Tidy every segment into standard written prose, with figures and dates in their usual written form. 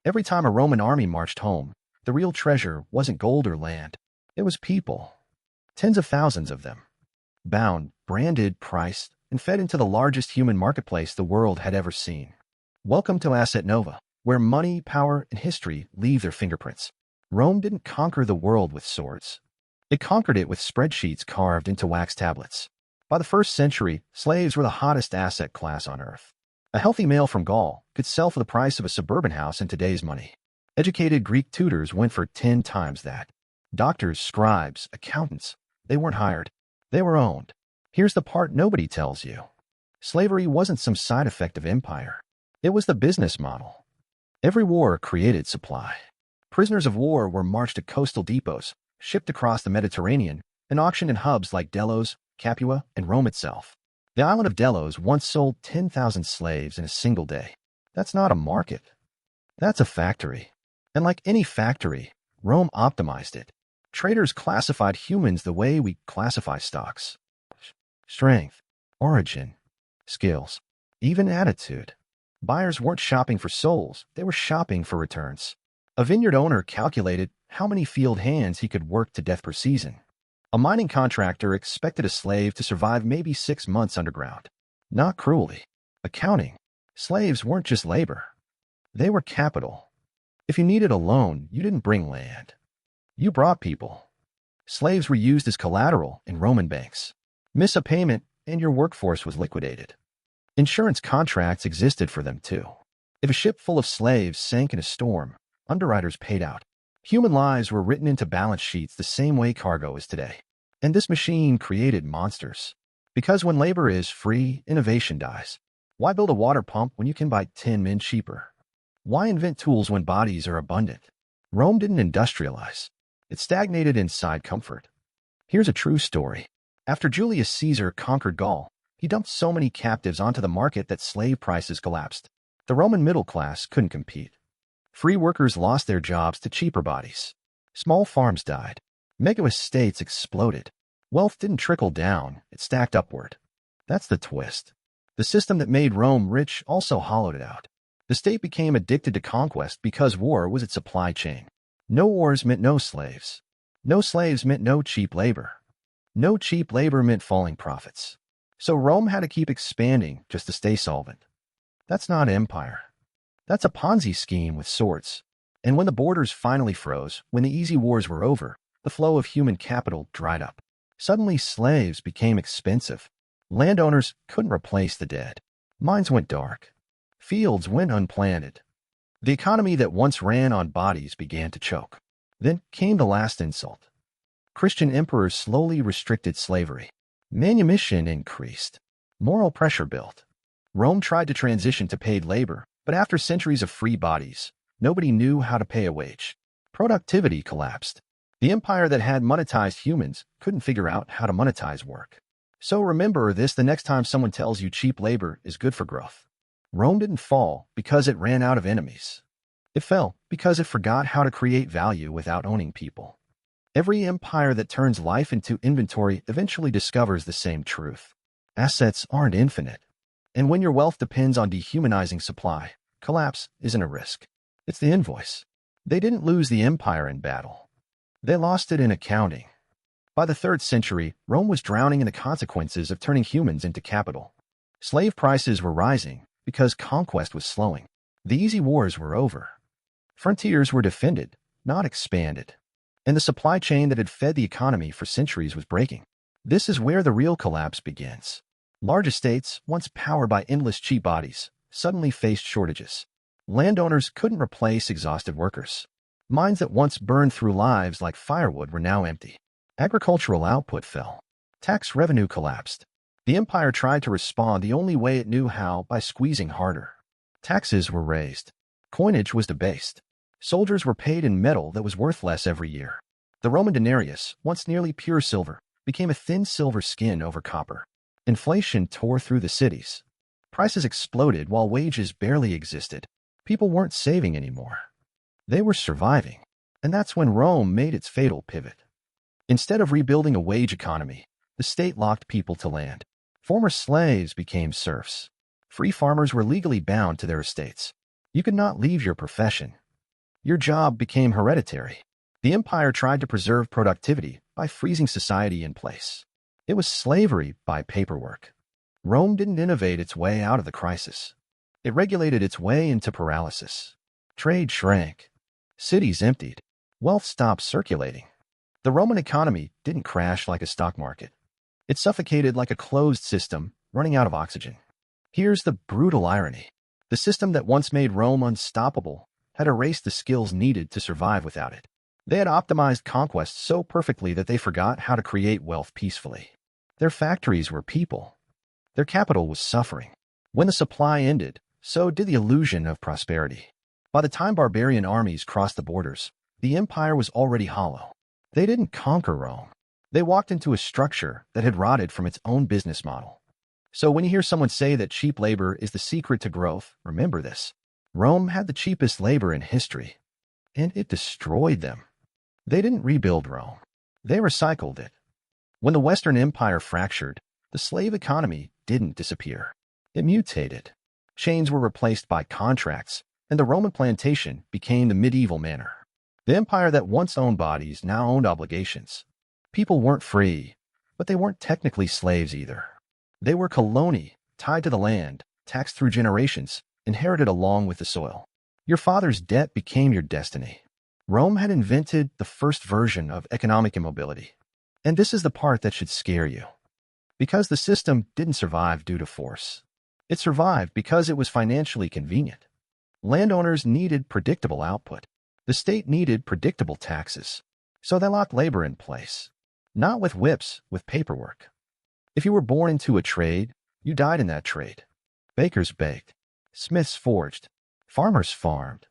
Every time a Roman army marched home, the real treasure wasn't gold or land. It was people. Tens of thousands of them. Bound, branded, priced, and fed into the largest human marketplace the world had ever seen. Welcome to AssetNova, where money, power, and history leave their fingerprints. Rome didn't conquer the world with swords. It conquered it with spreadsheets carved into wax tablets. By the 1st century, slaves were the hottest asset class on earth. A healthy male from Gaul could sell for the price of a suburban house in today's money. Educated Greek tutors went for 10 times that. Doctors, scribes, accountants, they weren't hired. They were owned. Here's the part nobody tells you. Slavery wasn't some side effect of empire. It was the business model. Every war created supply. Prisoners of war were marched to coastal depots, shipped across the Mediterranean, and auctioned in hubs like Delos, Capua, and Rome itself. The island of Delos once sold 10,000 slaves in a single day. That's not a market. That's a factory. And like any factory, Rome optimized it. Traders classified humans the way we classify stocks. Strength, origin, skills, even attitude. Buyers weren't shopping for souls, they were shopping for returns. A vineyard owner calculated how many field hands he could work to death per season. A mining contractor expected a slave to survive maybe 6 months underground. Not cruelty. Accounting. Slaves weren't just labor. They were capital. If you needed a loan, you didn't bring land. You brought people. Slaves were used as collateral in Roman banks. Miss a payment, and your workforce was liquidated. Insurance contracts existed for them too. If a ship full of slaves sank in a storm, underwriters paid out. Human lives were written into balance sheets the same way cargo is today. And this machine created monsters. Because when labor is free, innovation dies. Why build a water pump when you can buy 10 men cheaper? Why invent tools when bodies are abundant? Rome didn't industrialize. It stagnated inside comfort. Here's a true story. After Julius Caesar conquered Gaul, he dumped so many captives onto the market that slave prices collapsed. The Roman middle class couldn't compete. Free workers lost their jobs to cheaper bodies. Small farms died. Mega estates exploded. Wealth didn't trickle down, it stacked upward. That's the twist. The system that made Rome rich also hollowed it out. The state became addicted to conquest because war was its supply chain. No wars meant no slaves. No slaves meant no cheap labor. No cheap labor meant falling profits. So Rome had to keep expanding just to stay solvent. That's not empire. That's a Ponzi scheme with swords. And when the borders finally froze, when the easy wars were over, the flow of human capital dried up. Suddenly slaves became expensive. Landowners couldn't replace the dead. Mines went dark. Fields went unplanted. The economy that once ran on bodies began to choke. Then came the last insult. Christian emperors slowly restricted slavery. Manumission increased. Moral pressure built. Rome tried to transition to paid labor, but after centuries of free bodies, nobody knew how to pay a wage. Productivity collapsed. The empire that had monetized humans couldn't figure out how to monetize work. So remember this the next time someone tells you cheap labor is good for growth. Rome didn't fall because it ran out of enemies. It fell because it forgot how to create value without owning people. Every empire that turns life into inventory eventually discovers the same truth. Assets aren't infinite. And when your wealth depends on dehumanizing supply, collapse isn't a risk. It's the invoice. They didn't lose the empire in battle. They lost it in accounting. By the 3rd century, Rome was drowning in the consequences of turning humans into capital. Slave prices were rising because conquest was slowing. The easy wars were over. Frontiers were defended, not expanded. And the supply chain that had fed the economy for centuries was breaking. This is where the real collapse begins. Large estates, once powered by endless cheap bodies, suddenly faced shortages. Landowners couldn't replace exhausted workers. Mines that once burned through lives like firewood were now empty. Agricultural output fell. Tax revenue collapsed. The empire tried to respond the only way it knew how, by squeezing harder. Taxes were raised. Coinage was debased. Soldiers were paid in metal that was worth less every year. The Roman denarius, once nearly pure silver, became a thin silver skin over copper. Inflation tore through the cities. Prices exploded while wages barely existed. People weren't saving anymore. They were surviving. And that's when Rome made its fatal pivot. Instead of rebuilding a wage economy, the state locked people to land. Former slaves became serfs. Free farmers were legally bound to their estates. You could not leave your profession. Your job became hereditary. The empire tried to preserve productivity by freezing society in place. It was slavery by paperwork. Rome didn't innovate its way out of the crisis. It regulated its way into paralysis. Trade shrank. Cities emptied. Wealth stopped circulating. The Roman economy didn't crash like a stock market. It suffocated like a closed system running out of oxygen. Here's the brutal irony. The system that once made Rome unstoppable had erased the skills needed to survive without it. They had optimized conquest so perfectly that they forgot how to create wealth peacefully. Their factories were people. Their capital was suffering. When the supply ended, so did the illusion of prosperity. By the time barbarian armies crossed the borders, the empire was already hollow. They didn't conquer Rome. They walked into a structure that had rotted from its own business model. So when you hear someone say that cheap labor is the secret to growth, remember this. Rome had the cheapest labor in history, and it destroyed them. They didn't rebuild Rome. They recycled it. When the Western Empire fractured, the slave economy didn't disappear. It mutated. Chains were replaced by contracts, and the Roman plantation became the medieval manor. The empire that once owned bodies now owned obligations. People weren't free, but they weren't technically slaves either. They were coloni, tied to the land, taxed through generations, inherited along with the soil. Your father's debt became your destiny. Rome had invented the first version of economic immobility. And this is the part that should scare you. Because the system didn't survive due to force. It survived because it was financially convenient. Landowners needed predictable output. The state needed predictable taxes. So they locked labor in place. Not with whips, with paperwork. If you were born into a trade, you died in that trade. Bakers baked. Smiths forged. Farmers farmed.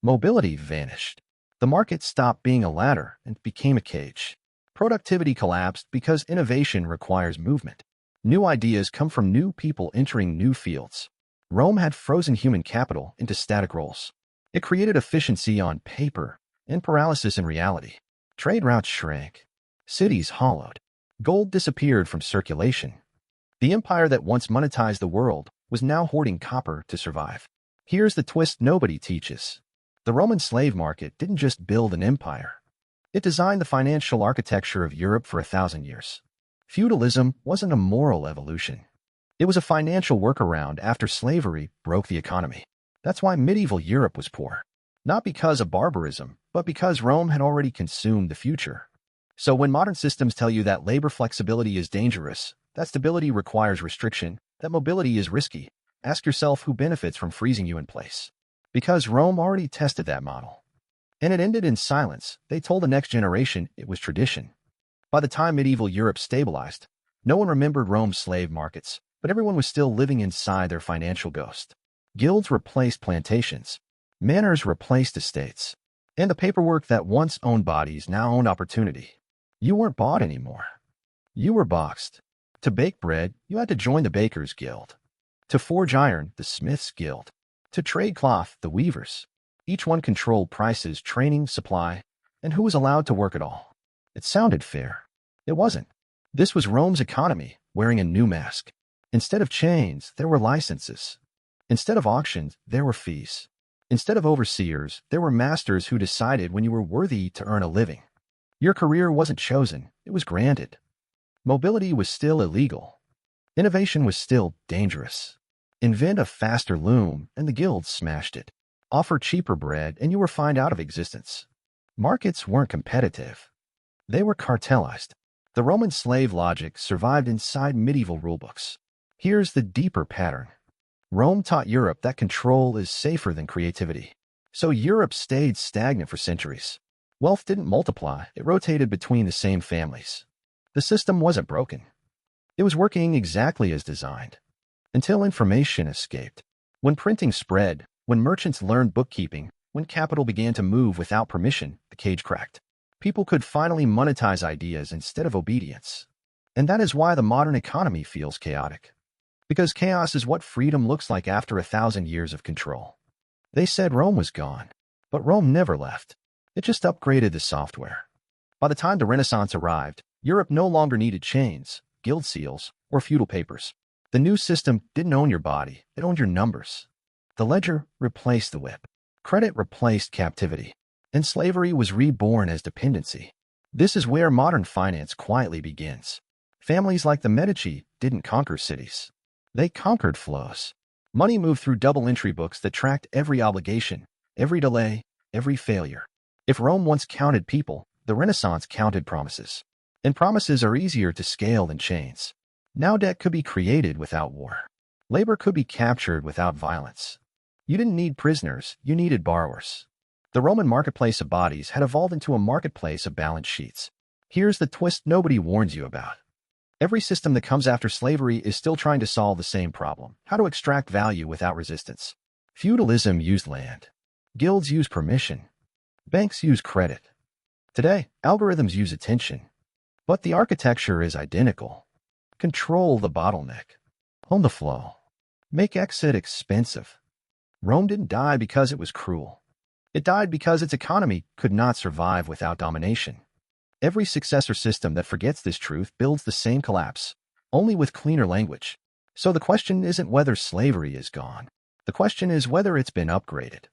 Mobility vanished. The market stopped being a ladder and became a cage. Productivity collapsed because innovation requires movement. New ideas come from new people entering new fields. Rome had frozen human capital into static roles. It created efficiency on paper and paralysis in reality. Trade routes shrank. Cities hollowed. Gold disappeared from circulation. The empire that once monetized the world was now hoarding copper to survive. Here's the twist nobody teaches. The Roman slave market didn't just build an empire. It designed the financial architecture of Europe for 1,000 years. Feudalism wasn't a moral evolution. It was a financial workaround after slavery broke the economy. That's why medieval Europe was poor. Not because of barbarism, but because Rome had already consumed the future. So when modern systems tell you that labor flexibility is dangerous, that stability requires restriction, that mobility is risky, ask yourself who benefits from freezing you in place. Because Rome already tested that model. And it ended in silence. They told the next generation it was tradition. By the time medieval Europe stabilized, no one remembered Rome's slave markets, but everyone was still living inside their financial ghost. Guilds replaced plantations. Manors replaced estates. And the paperwork that once owned bodies now owned opportunity. You weren't bought anymore. You were boxed. To bake bread, you had to join the Bakers' Guild. To forge iron, the Smiths' Guild. To trade cloth, the weavers. Each one controlled prices, training, supply, and who was allowed to work at all. It sounded fair. It wasn't. This was Rome's economy, wearing a new mask. Instead of chains, there were licenses. Instead of auctions, there were fees. Instead of overseers, there were masters who decided when you were worthy to earn a living. Your career wasn't chosen, it was granted. Mobility was still illegal. Innovation was still dangerous. Invent a faster loom, and the guilds smashed it. Offer cheaper bread, and you were fined out of existence. Markets weren't competitive. They were cartelized. The Roman slave logic survived inside medieval rulebooks. Here's the deeper pattern. Rome taught Europe that control is safer than creativity. So Europe stayed stagnant for centuries. Wealth didn't multiply, it rotated between the same families. The system wasn't broken. It was working exactly as designed. Until information escaped. When printing spread, when merchants learned bookkeeping, when capital began to move without permission, the cage cracked. People could finally monetize ideas instead of obedience. And that is why the modern economy feels chaotic. Because chaos is what freedom looks like after 1,000 years of control. They said Rome was gone, but Rome never left. It just upgraded the software. By the time the Renaissance arrived, Europe no longer needed chains, guild seals, or feudal papers. The new system didn't own your body, it owned your numbers. The ledger replaced the whip. Credit replaced captivity. and slavery was reborn as dependency. This is where modern finance quietly begins. Families like the Medici didn't conquer cities. They conquered flows. Money moved through double entry books that tracked every obligation, every delay, every failure. If Rome once counted people, the Renaissance counted promises. And promises are easier to scale than chains. Now debt could be created without war. Labor could be captured without violence. You didn't need prisoners, you needed borrowers. The Roman marketplace of bodies had evolved into a marketplace of balance sheets. Here's the twist nobody warns you about. Every system that comes after slavery is still trying to solve the same problem: how to extract value without resistance. Feudalism used land. Guilds use permission. Banks use credit. Today, algorithms use attention. But the architecture is identical. Control the bottleneck. Own the flow. Make exit expensive. Rome didn't die because it was cruel. It died because its economy could not survive without domination. Every successor system that forgets this truth builds the same collapse, only with cleaner language. So the question isn't whether slavery is gone. The question is whether it's been upgraded.